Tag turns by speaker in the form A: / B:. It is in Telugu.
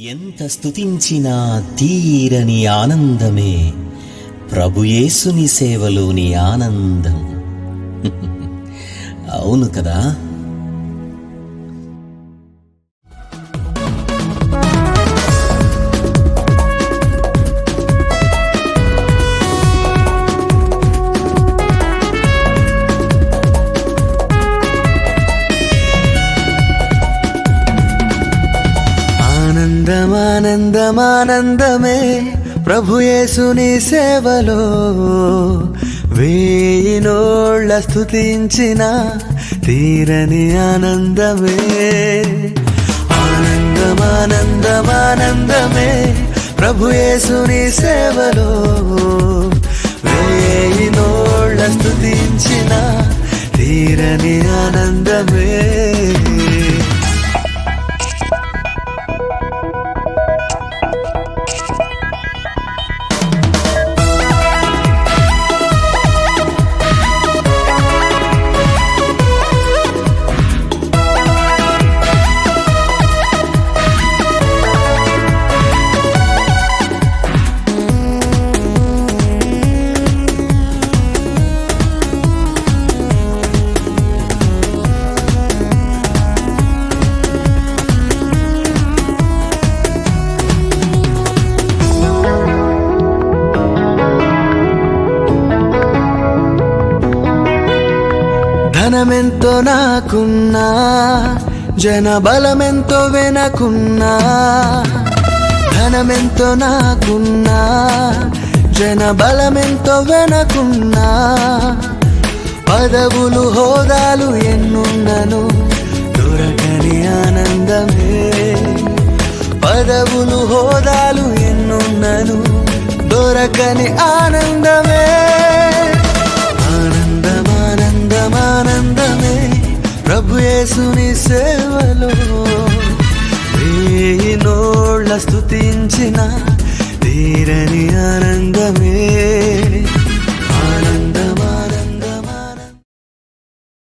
A: ఎంత స్తుతించినా తీరని ఆనందమే ప్రభుయేసుని సేవలోని ఆనందం. అవును కదా? ఆనందమానందమానందమే ప్రభుయేసుని సేవలో, వేయి నోళ్ళ స్తుతించిన తీరని ఆనందమే. ఆనందమానందమానందమే ప్రభుయేసుని సేవలో, వేయి నోళ్ళ స్తుతించిన తీరని ఆనందమే. ధనమెంతో నాకున్నా, జనబలమెంతో వెనకున్నా. ధనమెంతో నాకున్నా, జనబలమెంతో వెనకున్నా. పదవులు హోదాలు ఎన్నున్నను దొరకని ఆనందమే. పదవులు హోదాలు ఎన్నున్నను దొరకని ఆనందమే. ఆనందమే ప్రభుయేసుని సేవలో, వేయి నోళ్ళ స్తుతించిన తీరని ఆనందమే.